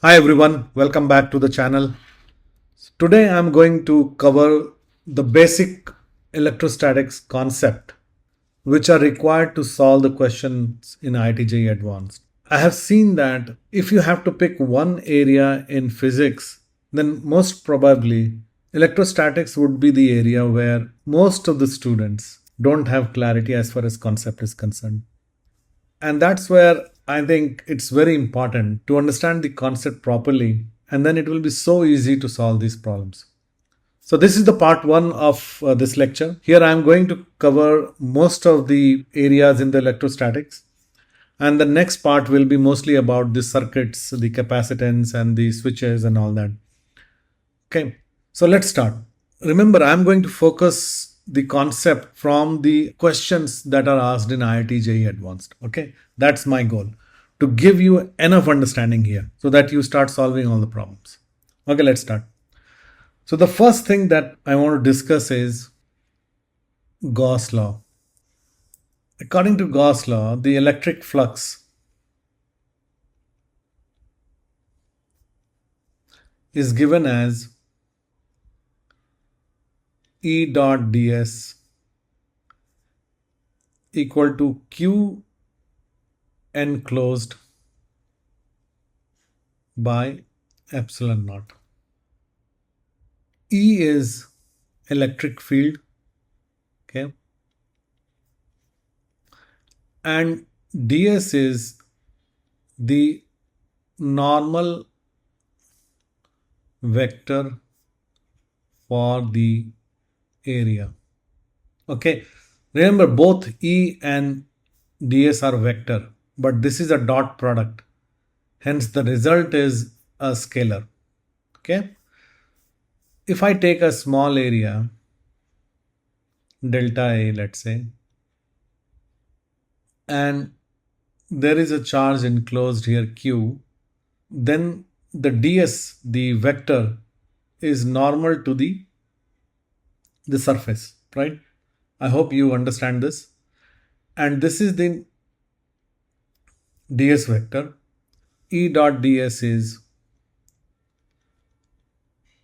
Hi everyone, welcome back to the channel. Today I'm going to cover the basic electrostatics concept which are required to solve the questions in IIT JEE Advanced. I have seen that if you have to pick one area in physics, then most probably electrostatics would be the area where most of the students don't have clarity as far as concept is concerned. And that's where I think it's very important to understand the concept properly, and then it will be so easy to solve these problems. So, this is the part one of this lecture. Here I am going to cover most of the areas in the electrostatics, and the next part will be mostly about the circuits, the capacitance, and the switches, and all that. Okay, so let's start. Remember, I'm going to focus the concept from the questions that are asked in IIT JEE Advanced. Okay, that's my goal, to give you enough understanding here so that you start solving all the problems. Okay, let's start. So the first thing that I want to discuss is Gauss Law. According to Gauss Law, the electric flux is given as E dot ds equal to Q enclosed by epsilon naught. E is electric field, okay, and ds is the normal vector for the area. Okay, remember both E and ds are vector, but this is a dot product, hence the result is a scalar. Okay, if I take a small area delta A, let's say, and there is a charge enclosed here Q, then the ds, the vector, is normal to the surface, right? I hope you understand this. And this is the ds vector. E dot ds is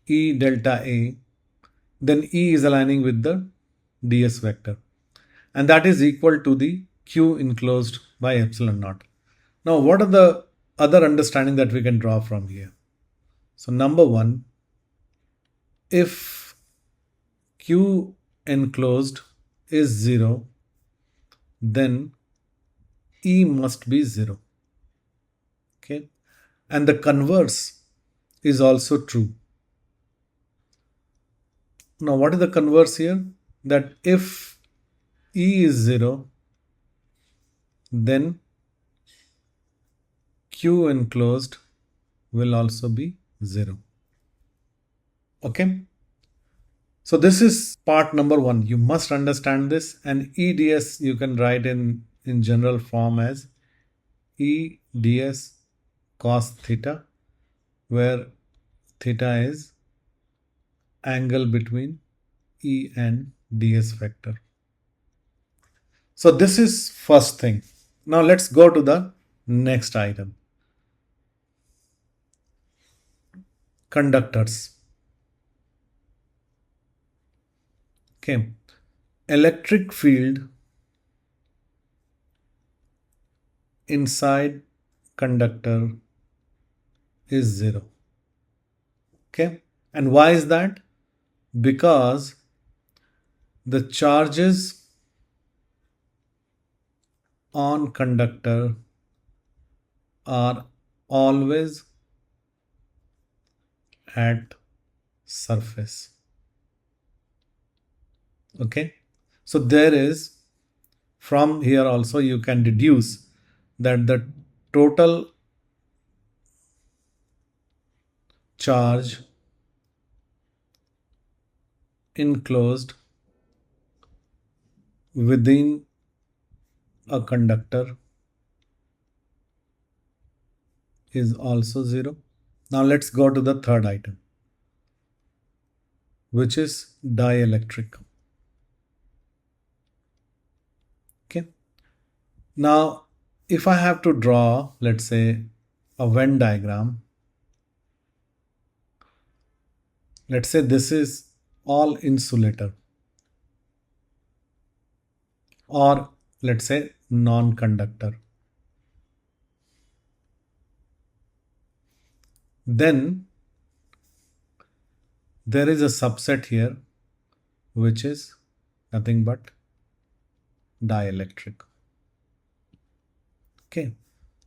E delta A. Then E is aligning with the ds vector. And that is equal to the Q enclosed by epsilon naught. Now, what are the other understanding that we can draw from here? So, number one, if Q enclosed is 0, then E must be 0. Okay, and the converse is also true. Now, what is the converse here? That if E is 0, then Q enclosed will also be 0. Okay, so this is part number one. You must understand this, and EDS you can write in general form as EDS cos theta, where theta is angle between E and ds vector. So this is first thing. Now let's go to the next item. Conductors. Okay. Electric field inside conductor is 0. Okay. And why is that? Because the charges on conductor are always at surface. Okay, so there is, from here also you can deduce that the total charge enclosed within a conductor is also 0. Now let's go to the third item, which is dielectric. Okay, now if I have to draw, let's say, a Venn diagram, let's say this is all insulator, or let's say non-conductor. Then there is a subset here which is nothing but dielectric. Okay,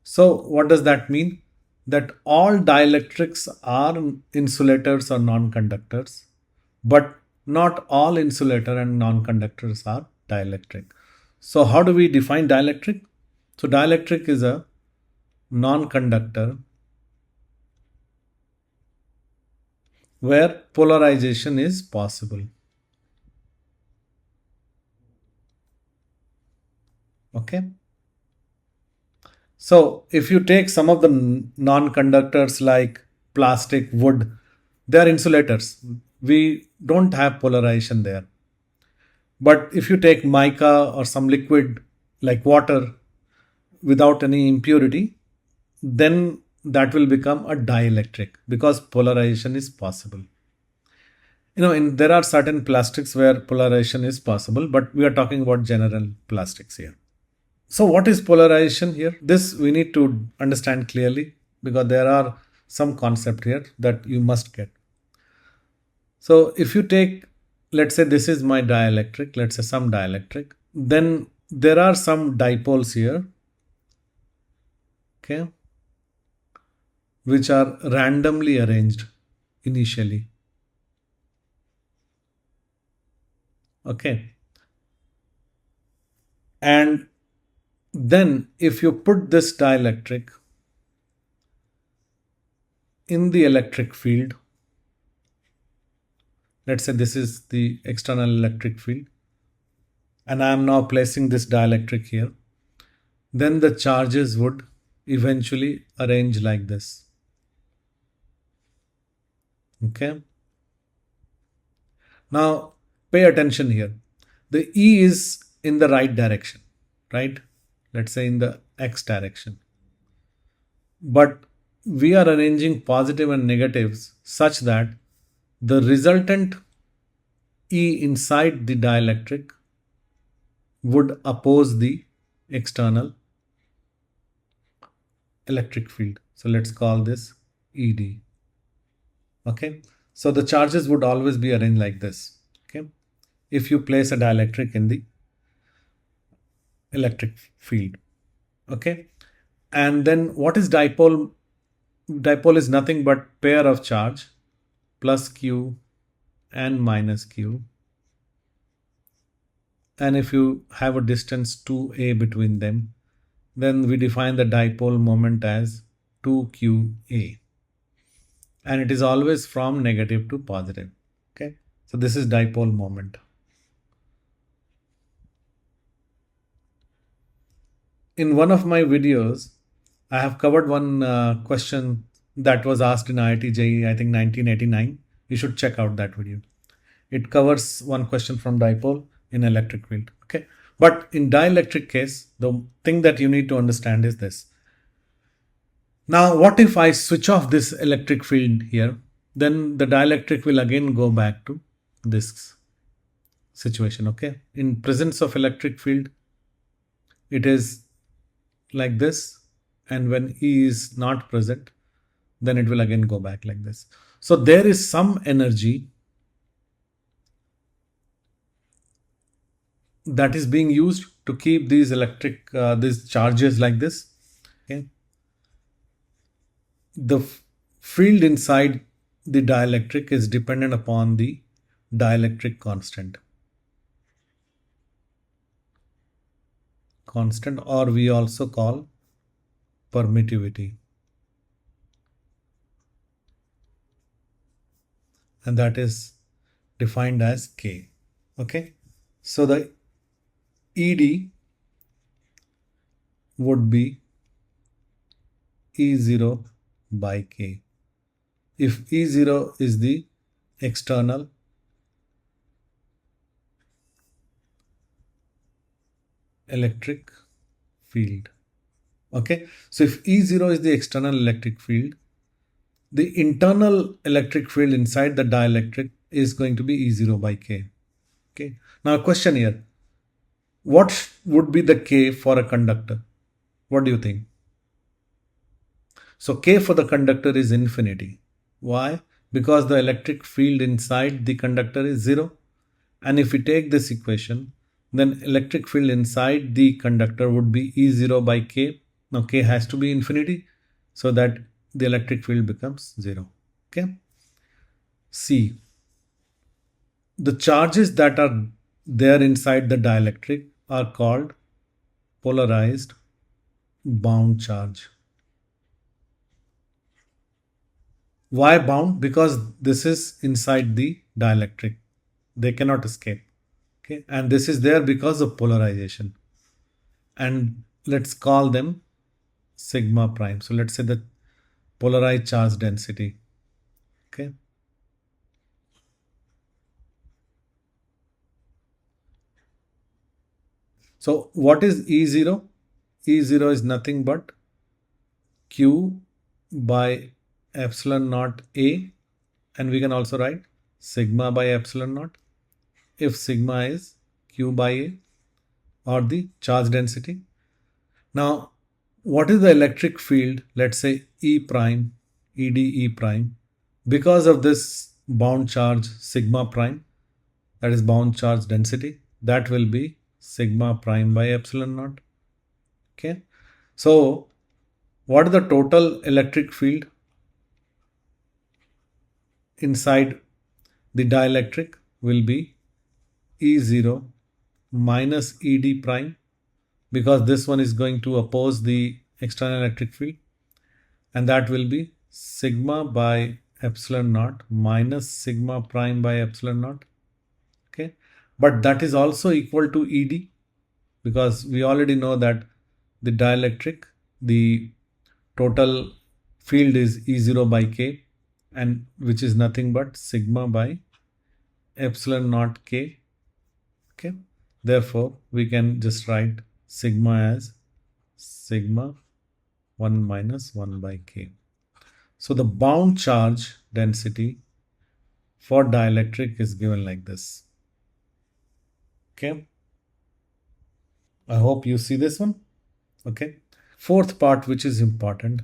so what does that mean? That all dielectrics are insulators or non-conductors, but not all insulator and non-conductors are dielectric. So how do we define dielectric? So dielectric is a non-conductor where polarization is possible. Okay. So if you take some of the non-conductors like plastic, wood, they are insulators. We don't have polarization there. But if you take mica or some liquid like water without any impurity, then that will become a dielectric because polarization is possible. There are certain plastics where polarization is possible, but we are talking about general plastics here. So what is polarization here? This we need to understand clearly because there are some concept here that you must get. So if you take, let's say this is my dielectric, let's say some dielectric, then there are some dipoles here, okay, which are randomly arranged initially. Okay. And then if you put this dielectric in the electric field, let's say this is the external electric field, and I am now placing this dielectric here, then the charges would eventually arrange like this. Okay. Now pay attention here. The E is in the right direction, right? Let's say in the X direction. But we are arranging positive and negatives such that the resultant E inside the dielectric would oppose the external electric field. So let's call this ED. Okay. So the charges would always be arranged like this. Okay. If you place a dielectric in the electric field. Okay. And then what is dipole? Dipole is nothing but pair of charge plus Q and minus Q. And if you have a distance 2a between them, then we define the dipole moment as 2qa. And it is always from negative to positive. Okay. So this is dipole moment. In one of my videos, I have covered one question that was asked in IIT JEE, I think 1989. You should check out that video. It covers one question from dipole in electric field. Okay. But in dielectric case, the thing that you need to understand is this. Now, what if I switch off this electric field here? Then the dielectric will again go back to this situation. Okay. In presence of electric field, it is like this. And when E is not present, then it will again go back like this. So there is some energy that is being used to keep these these charges like this. Okay. The field inside the dielectric is dependent upon the dielectric constant, or we also call permittivity, and that is defined as K. Okay. So the ED would be E0 by K. If E0 is the external electric field. Okay. So if E0 is the external electric field, the internal electric field inside the dielectric is going to be E0 by K. Okay. Now question here, what would be the K for a conductor? What do you think? So K for the conductor is infinity. Why? Because the electric field inside the conductor is 0. And if we take this equation, then electric field inside the conductor would be E0 by K. Now K has to be infinity so that the electric field becomes 0. Okay. C. The charges that are there inside the dielectric are called polarized bound charge. Why bound? Because this is inside the dielectric. They cannot escape. Okay, and this is there because of polarization. And let's call them sigma prime. So let's say the polarized charge density. Okay. So what is E0? E0 is nothing but Q by epsilon naught A, and we can also write sigma by epsilon naught if sigma is Q by A or the charge density. Now, what is the electric field? Let's say E prime, ED E prime. Because of this bound charge sigma prime, that is bound charge density, that will be sigma prime by epsilon naught. Okay. So, what is the total electric field inside the dielectric? Will be E0 minus ED prime, because this one is going to oppose the external electric field, and that will be sigma by epsilon naught minus sigma prime by epsilon naught. Okay, but that is also equal to ED, because we already know that the dielectric, the total field is E0 by K, and which is nothing but sigma by epsilon naught K. Okay, therefore we can just write sigma as sigma 1 minus 1 by K. So the bound charge density for dielectric is given like this. Okay, I hope you see this one. Okay, fourth part, which is important,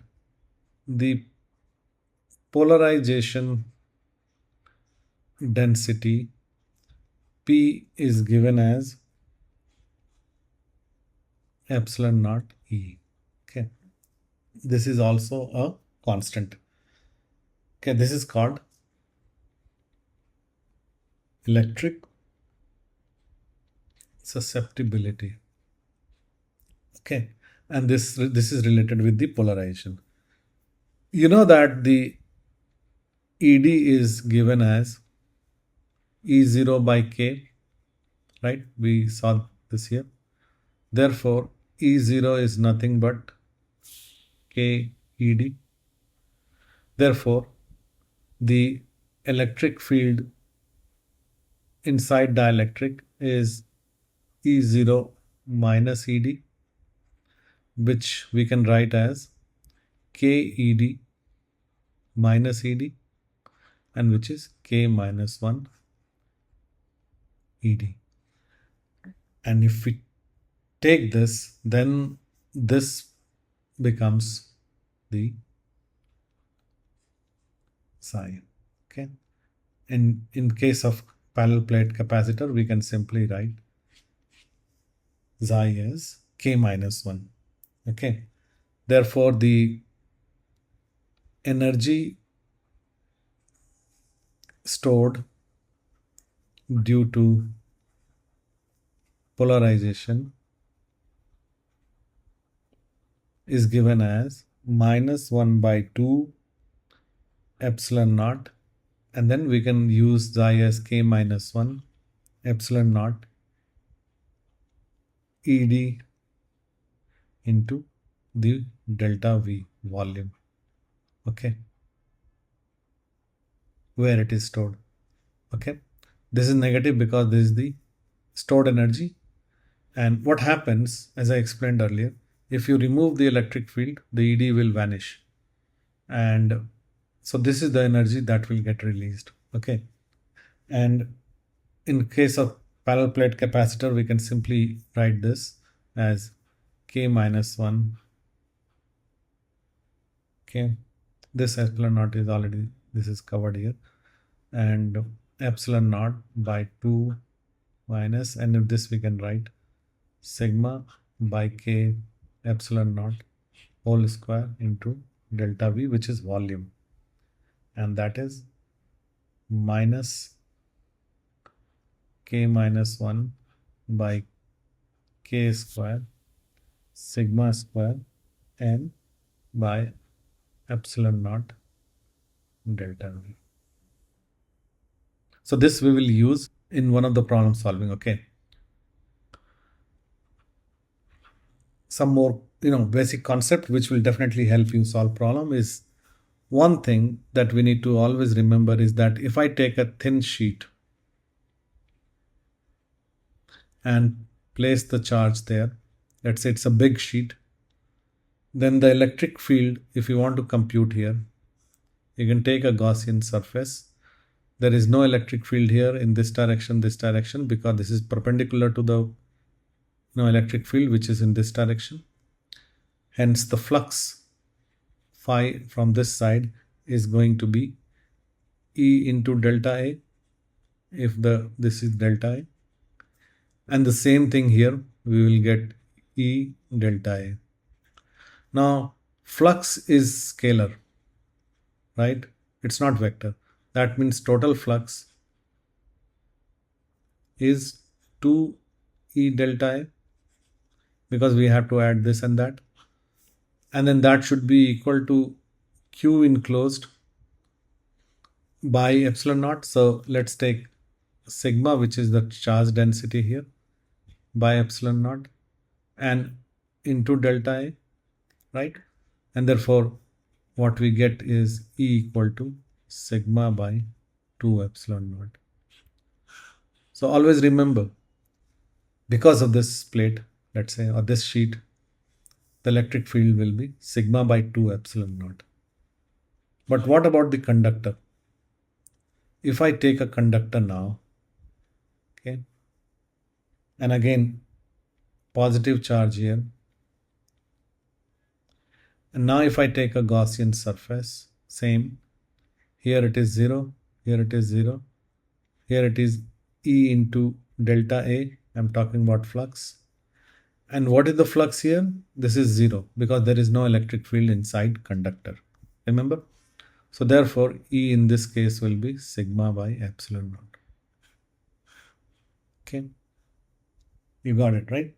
the polarization density P is given as epsilon naught E. Okay, this is also a constant. Okay, this is called electric susceptibility. Okay, and this is related with the polarization. You know that the ED is given as E0 by K, right? We saw this here. Therefore, E0 is nothing but K ED. Therefore, the electric field inside dielectric is E0 minus ED, which we can write as KED minus ED, and which is K minus 1 ED. And if we take this, then this becomes the psi. Okay. And in case of parallel plate capacitor, we can simply write psi as K minus 1. Okay. Therefore, the energy stored due to polarization is given as minus 1 by 2 epsilon naught, and then we can use psi as K minus 1 epsilon naught ED into the delta V volume. Okay, where it is stored. Okay, this is negative because this is the stored energy. And what happens, as I explained earlier, if you remove the electric field, the ED will vanish, and So this is the energy that will get released. Okay. And in case of parallel plate capacitor, we can simply write this as K minus 1. Okay. This epsilon naught is already, this is covered here. And epsilon naught by 2 minus, and if this we can write sigma by K epsilon naught whole square into delta V, which is volume. And that is minus K minus 1 by K square sigma square N by epsilon naught delta V. So this we will use in one of the problem solving. Okay. Some more, basic concept which will definitely help you solve problem is, one thing that we need to always remember is that if I take a thin sheet and place the charge there, let's say it's a big sheet, then the electric field, if you want to compute here, you can take a Gaussian surface. There is no electric field here in this direction, because this is perpendicular to the electric field which is in this direction. Hence the flux phi from this side is going to be E into delta A if this is delta A. And the same thing here, we will get E delta A. Now flux is scalar, right? It's not vector. That means total flux is 2 E delta A, because we have to add this and that. And then that should be equal to Q enclosed by epsilon naught. So let's take sigma, which is the charge density here, by epsilon naught and into delta A, right? And therefore what we get is E equal to sigma by 2 epsilon naught. So always remember, because of this plate, let's say, or this sheet, the electric field will be sigma by 2 epsilon naught. But what about the conductor? If I take a conductor now, okay, and again positive charge here, and now if I take a Gaussian surface, same, here it is 0, here it is 0, here it is E into delta A, I'm talking about flux. And what is the flux here? This is 0, because there is no electric field inside conductor. Remember? So therefore, E in this case will be sigma by epsilon naught. Okay. You got it, right?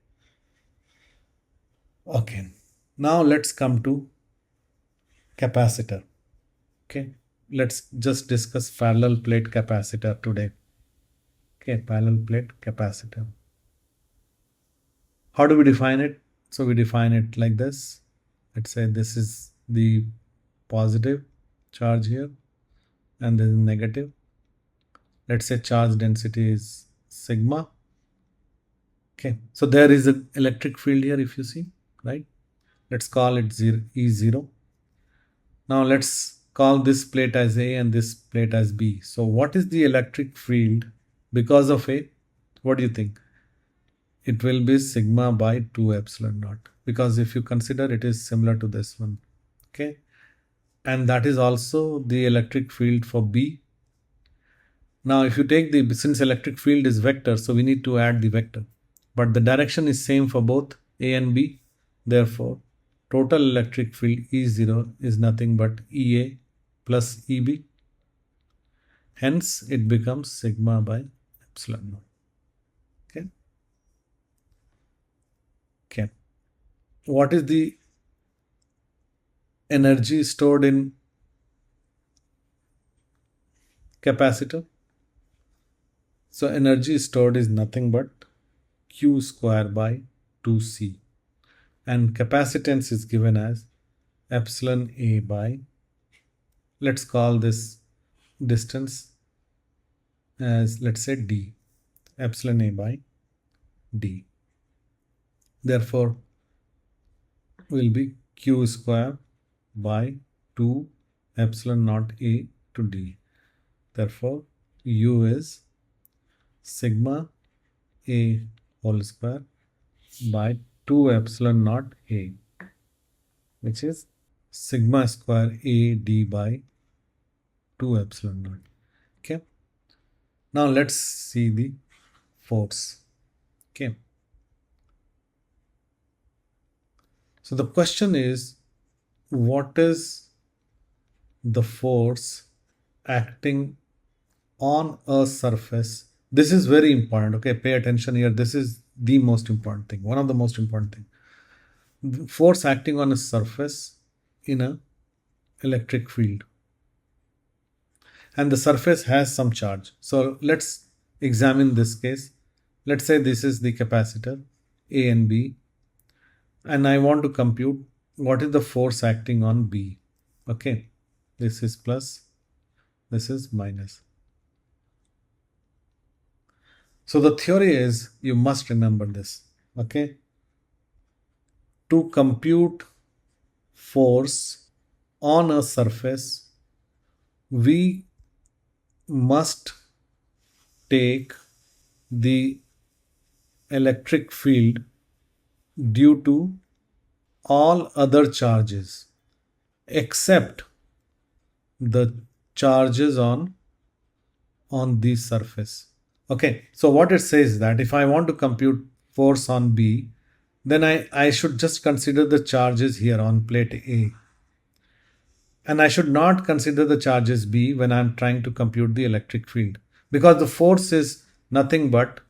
Okay. Now let's come to capacitor. Okay. Let's just discuss parallel plate capacitor today. Okay. Parallel plate capacitor. How do we define it? So we define it like this. Let's say this is the positive charge here and this is negative. Let's say charge density is sigma. Okay, so there is an electric field here, if you see, right? Let's call it E0. Now let's call this plate as A and this plate as B. So what is the electric field because of A? What do you think? It will be sigma by 2 epsilon naught, because if you consider, it is similar to this one. Okay, and that is also the electric field for B. Now if you take since electric field is vector, so we need to add the vector, but the direction is same for both A and B. Therefore total electric field E0 is nothing but EA plus EB. Hence it becomes sigma by epsilon naught. Okay. Okay. What is the energy stored in capacitor? So energy stored is nothing but Q square by 2C. And capacitance is given as epsilon A by, let's call this distance as, let's say, D. Epsilon A by D. Therefore will be Q square by 2 epsilon naught A to D. Therefore, U is sigma A whole square by 2 epsilon naught A, which is sigma square A D by 2 epsilon naught. Okay. Now let's see the force. Okay. So the question is, what is the force acting on a surface? This is very important. Okay, pay attention here. This is the most important thing, one of the most important thing. The force acting on a surface in a electric field, and the surface has some charge. So let's examine this case. Let's say this is the capacitor A and B, and I want to compute what is the force acting on B. Okay, this is plus, this is minus. So the theory is, you must remember this. Okay, to compute force on a surface, we must take the electric field due to all other charges except the charges on the surface. Okay, so what it says is that if I want to compute force on B, then I should just consider the charges here on plate A. And I should not consider the charges B when I'm trying to compute the electric field, because the force is nothing but,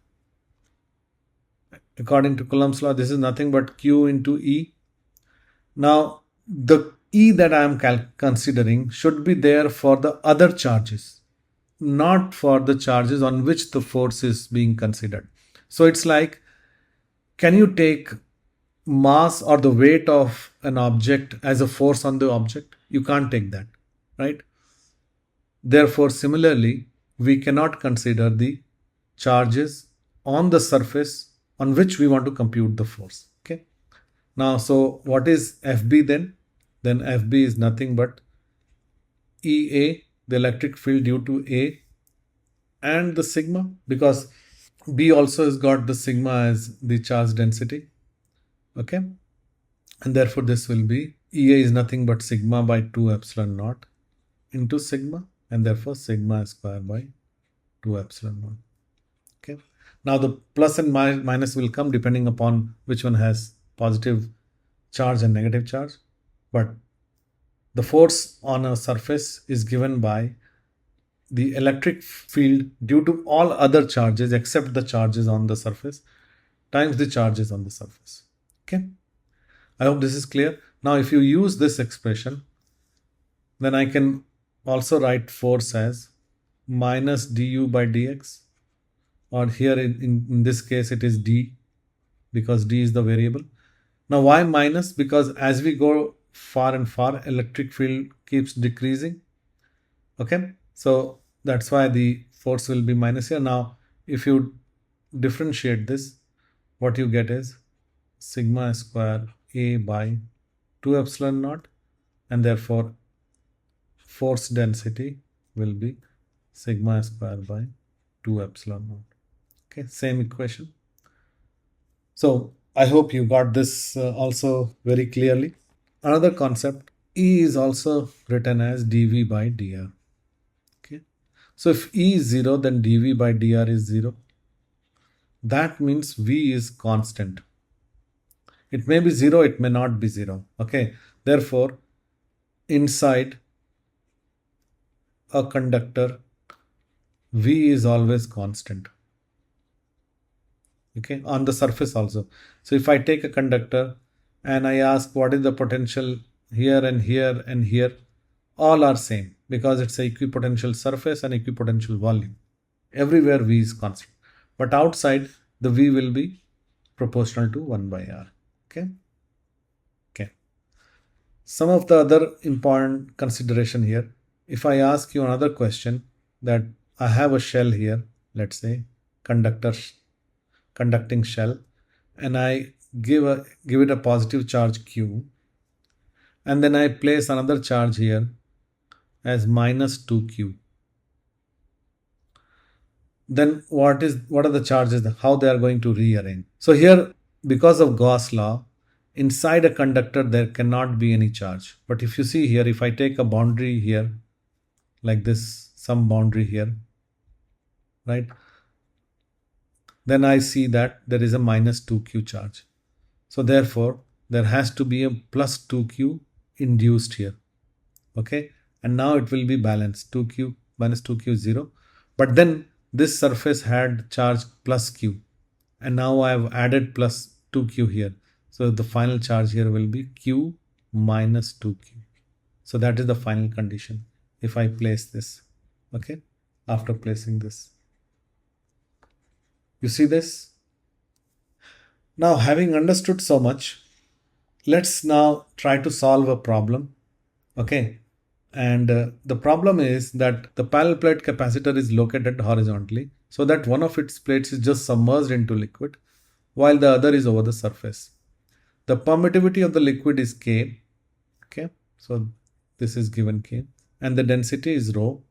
according to Coulomb's law, this is nothing but Q into E. Now, the E that I am considering should be there for the other charges, not for the charges on which the force is being considered. So it's like, can you take mass or the weight of an object as a force on the object? You can't take that, right? Therefore, similarly, we cannot consider the charges on the surface on which we want to compute the force. Okay. Now, so what is FB then? Then FB is nothing but EA, the electric field due to A, and the sigma, because B also has got the sigma as the charge density. Okay. And therefore this will be EA is nothing but sigma by 2 epsilon naught into sigma, and therefore sigma square by 2 epsilon naught. Okay. Now the plus and minus will come depending upon which one has positive charge and negative charge. But the force on a surface is given by the electric field due to all other charges except the charges on the surface times the charges on the surface. Okay. I hope this is clear. Now, if you use this expression, then I can also write force as minus du by dx, or here in this case it is d, because d is the variable. Now, why minus? Because as we go far and far, electric field keeps decreasing. Okay, so that's why the force will be minus here. Now, if you differentiate this, what you get is sigma square A by 2 epsilon naught, and therefore force density will be sigma square by 2 epsilon naught. Okay, same equation. So I hope you got this also very clearly. Another concept, E is also written as dV by dr. Okay, so if E is 0, then dV by dr is 0. That means V is constant. It may be 0, it may not be 0. Okay, therefore inside a conductor, V is always constant. Okay, on the surface also. So if I take a conductor and I ask what is the potential here and here and here, all are same, because it's a equipotential surface and equipotential volume. Everywhere V is constant. But outside, the V will be proportional to 1 by R. Okay. Okay. Some of the other important consideration here. If I ask you another question, that I have a shell here, let's say conducting shell, and I give it a positive charge Q, and then I place another charge here as minus 2q. Then what are the charges, how they are going to rearrange? So here, because of Gauss law, inside a conductor there cannot be any charge. But if you see here, if I take a boundary here like this, some boundary here, right, then I see that there is a minus 2q charge. So therefore there has to be a plus 2q induced here. Okay, and now it will be balanced, 2q minus 2q is 0. But then this surface had charge plus q, and now I have added plus 2q here. So the final charge here will be q minus 2q. So that is the final condition if I place this. Okay, after placing this, you see this? Now, having understood so much, let's now try to solve a problem. Okay, and the problem is that the parallel plate capacitor is located horizontally, so that one of its plates is just submerged into liquid while the other is over the surface. The permittivity of the liquid is K. Okay, so this is given K, and the density is rho.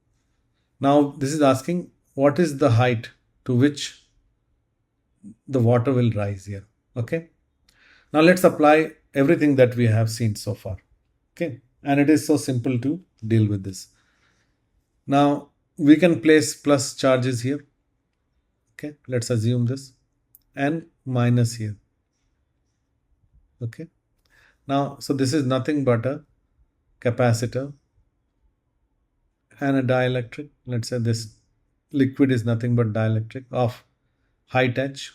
Now this is asking what is the height to which the water will rise here. Okay, now let's apply everything that we have seen so far. Okay, and it is so simple to deal with this. Now we can place plus charges here. Okay, let's assume this, and minus here. Okay, now so this is nothing but a capacitor and a dielectric. Let's say this liquid is nothing but dielectric of height h.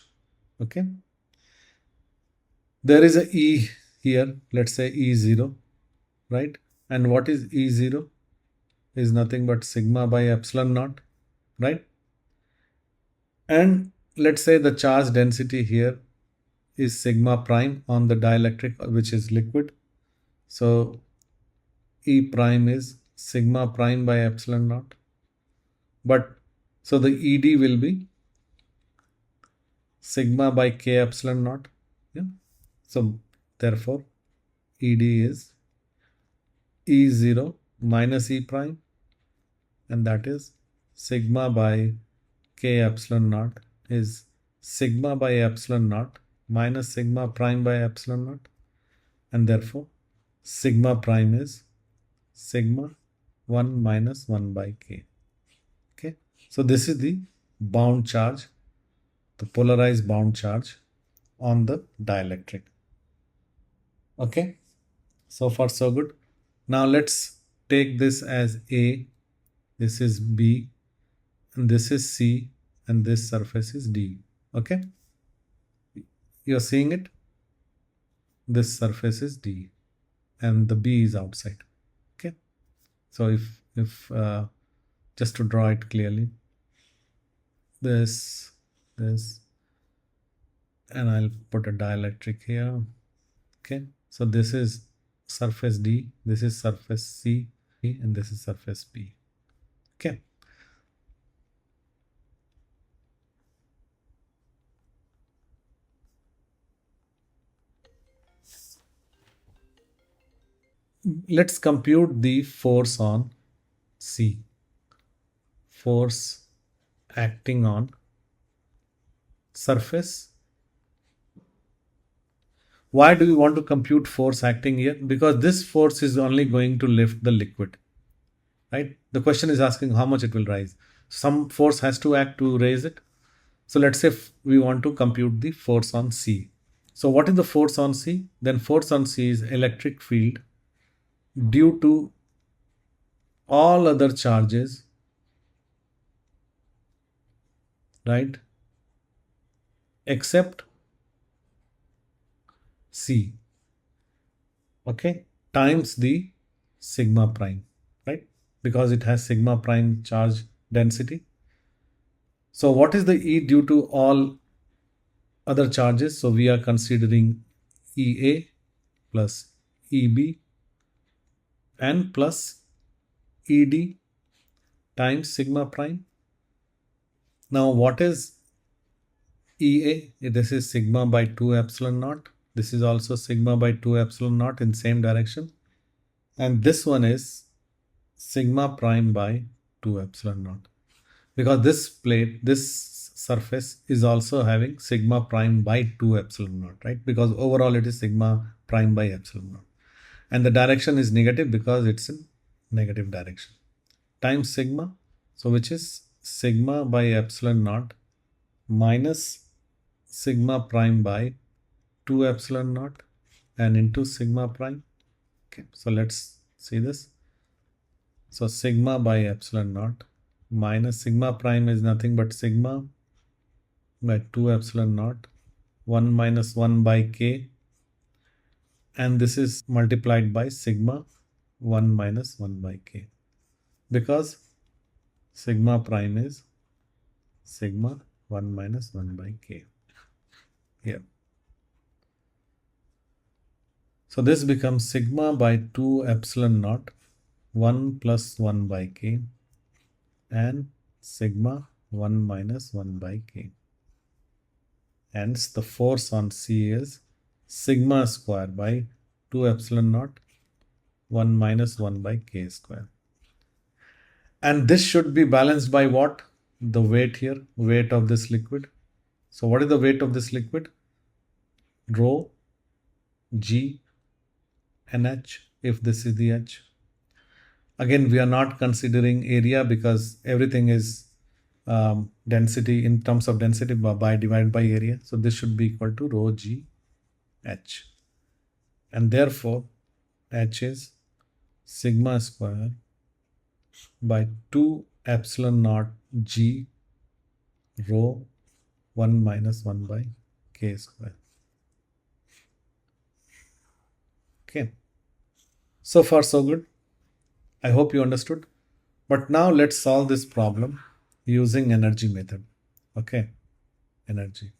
Okay, there is a E here, let's say E0, right? And what is E0? Is nothing but sigma by epsilon naught, right? And let's say the charge density here is sigma prime on the dielectric, which is liquid. So E prime is sigma prime by epsilon naught. But so the ED will be sigma by K epsilon naught. Yeah. So therefore ED is E0 minus E prime, and that is sigma by K epsilon naught is sigma by epsilon naught minus sigma prime by epsilon naught, and therefore sigma prime is sigma 1 minus 1 by K. Okay, so this is the bound charge, the polarized bound charge on the dielectric. Okay, so far so good. Now let's take this as A, this is B, and this is C, and this surface is D. Okay, you're seeing it? This surface is D and the B is outside. Okay, so if just to draw it clearly, this, and I'll put a dielectric here. Okay, so this is surface D, this is surface C, and this is surface B. Okay, let's compute the force on C, force acting on surface. Why do we want to compute force acting here? Because this force is only going to lift the liquid, right? The question is asking how much it will rise. Some force has to act to raise it. So let's say we want to compute the force on C. So what is the force on C? Then force on C is electric field due to all other charges, right, except C. Okay, times the sigma prime, right, because it has sigma prime charge density. So what is the E due to all other charges? So we are considering EA plus EB and plus ED times sigma prime. Now what is EA? This is sigma by 2 epsilon naught. This is also sigma by 2 epsilon naught in same direction. And this one is sigma prime by 2 epsilon naught. Because this plate, this surface is also having sigma prime by 2 epsilon naught, right? Because overall it is sigma prime by epsilon naught. And the direction is negative because it's in negative direction. Times sigma, so which is sigma by epsilon naught minus sigma prime by 2 epsilon naught and into sigma prime. Okay, so let's see this. So sigma by epsilon naught minus sigma prime is nothing but sigma by 2 epsilon naught 1 minus 1 by k, and this is multiplied by sigma 1 minus 1 by k, because sigma prime is sigma 1 minus 1 by k here. So this becomes sigma by 2 epsilon naught 1 plus 1 by k and sigma 1 minus 1 by k. Hence the force on C is sigma square by 2 epsilon naught 1 minus 1 by k square. And this should be balanced by what? The weight here, weight of this liquid. So what is the weight of this liquid? Rho G NH, if this is the H. Again, we are not considering area because everything is density in terms of density by divided by area. So this should be equal to rho G H. And therefore, H is sigma square by 2 epsilon naught G rho 1 minus 1 by k square. Okay. So far so good. I hope you understood. But now let's solve this problem using energy method. Okay. Energy.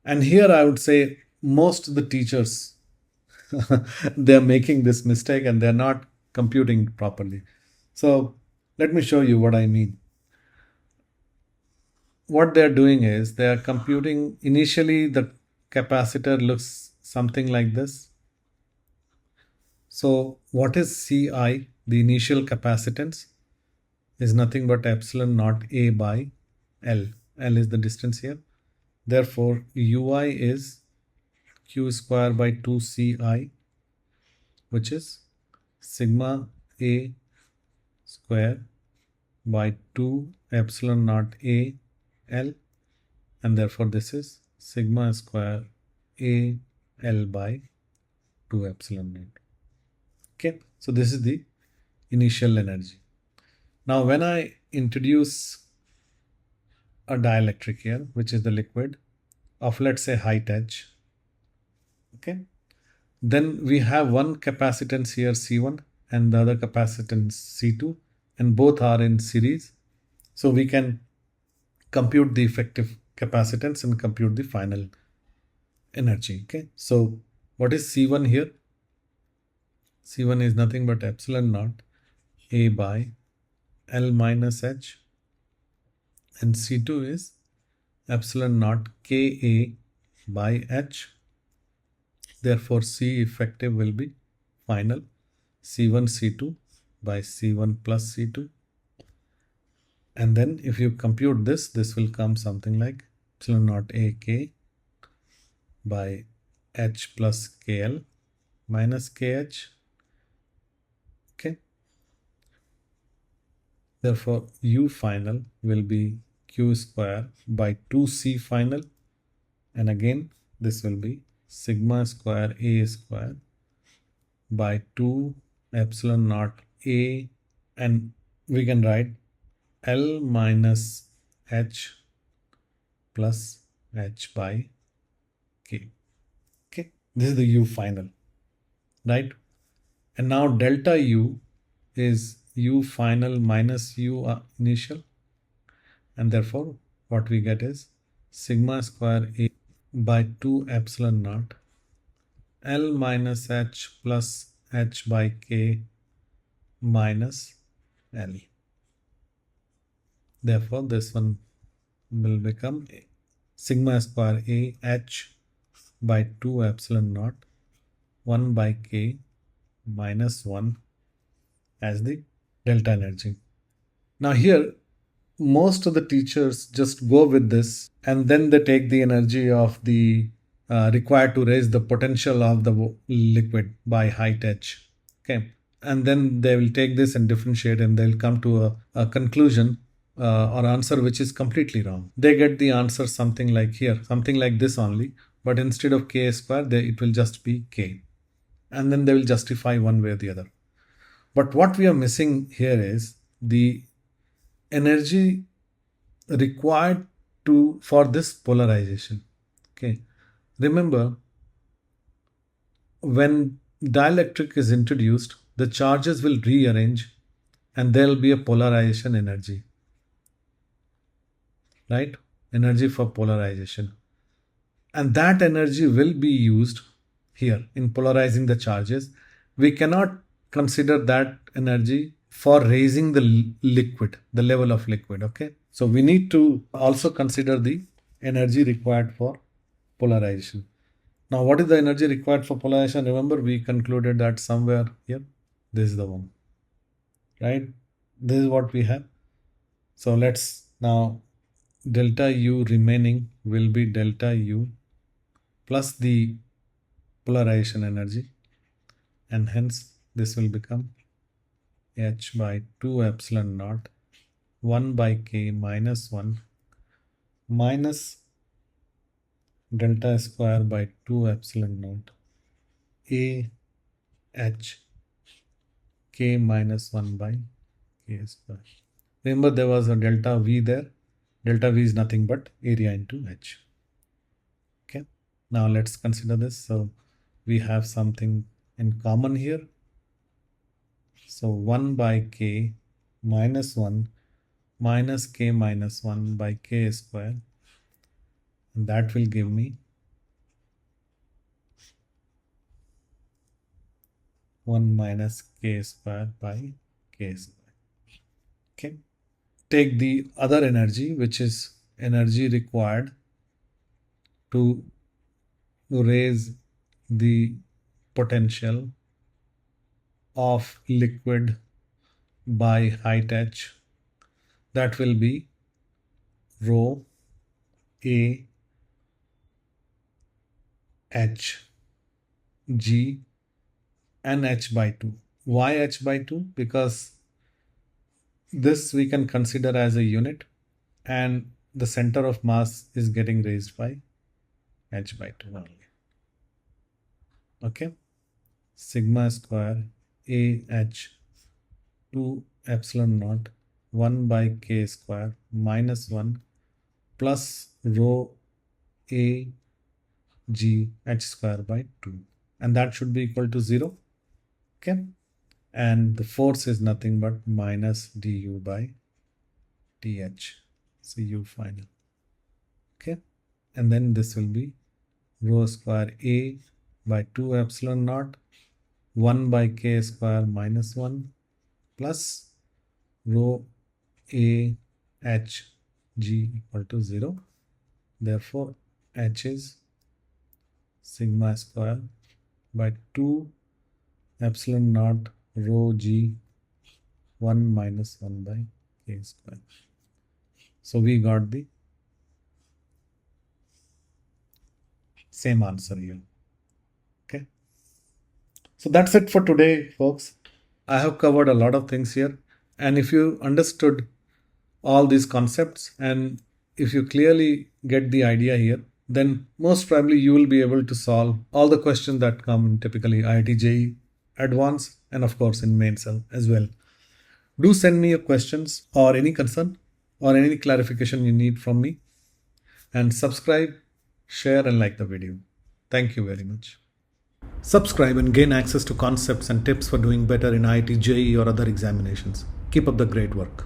And here I would say most of the teachers they're making this mistake and they're not computing properly. So let me show you what I mean. What they're doing is they are computing initially the capacitor looks something like this. So what is Ci? The initial capacitance is nothing but epsilon naught A by L. L is the distance here. Therefore, Ui is Q square by 2Ci, which is sigma A square by 2 epsilon naught A L, and therefore this is sigma square A L by 2 epsilon naught. Okay, so this is the initial energy. Now when I introduce a dielectric here, which is the liquid of let's say height h, okay, then we have one capacitance here C1 and the other capacitance C2, and both are in series. So we can compute the effective capacitance and compute the final energy. Okay, so what is C1 here? C1 is nothing but epsilon naught A by L minus H, and C2 is epsilon naught Ka by H. Therefore, C effective will be final C1 C2 by C1 plus C2. And then if you compute this, this will come something like epsilon naught AK by H plus KL minus KH. Okay. Therefore, U final will be Q square by 2C final. And again, this will be sigma square A square by 2 epsilon naught A, and we can write L minus H plus H by K. Okay, this is the U final, right? And now delta U is U final minus U initial, and therefore what we get is sigma square A by 2 epsilon naught L minus H plus H by K minus L. Therefore, this one will become sigma square A H by 2 epsilon naught 1 by K minus 1 as the delta energy. Now here, most of the teachers just go with this and then they take the energy of the required to raise the potential of the liquid by height h. Okay, and then they will take this and differentiate and they'll come to a conclusion or answer which is completely wrong. They get the answer something like here, something like this only, but instead of k square, it will just be k. And then they will justify one way or the other. But what we are missing here is the energy required for this polarization. Okay, remember, when dielectric is introduced, the charges will rearrange and there will be a polarization energy, right? Energy for polarization. And that energy will be used here in polarizing the charges. We cannot consider that energy for raising the liquid, the level of liquid. Okay, so we need to also consider the energy required for polarization. Now, what is the energy required for polarization? Remember, we concluded that somewhere here, this is the one, right? This is what we have. So let's now, delta U remaining will be delta U plus the polarization energy, and hence this will become H by 2 epsilon naught 1 by K minus 1 minus delta square by 2 epsilon naught A H K minus 1 by K square. Remember, there was a delta V there. Delta V is nothing but area into H. Okay, now let's consider this. So we have something in common here. So 1 by K minus 1 minus K minus 1 by K square. And that will give me 1 minus K square by K square. Okay. Take the other energy, which is energy required to raise the potential of liquid by height h. That will be rho A H G and H by 2. Why H by 2? Because this we can consider as a unit and the center of mass is getting raised by H by 2 only. Okay, sigma square A H 2 epsilon naught 1 by K square minus 1 plus rho A G H square by 2, and that should be equal to 0. Okay, and the force is nothing but minus du by dh. So u final. Okay, and then this will be rho square A by 2 epsilon naught 1 by K square minus 1 plus rho A H G equal to 0. Therefore, H is sigma square by 2 epsilon naught rho G 1 minus 1 by K square. So we got the same answer here. Okay. So that's it for today, folks. I have covered a lot of things here. And if you understood all these concepts and if you clearly get the idea here, then most probably you will be able to solve all the questions that come in typically IIT JEE Advanced and of course in main cell as well. Do send me your questions or any concern or any clarification you need from me, and subscribe, share and like the video. Thank you very much. Subscribe and gain access to concepts and tips for doing better in IIT JEE or other examinations. Keep up the great work.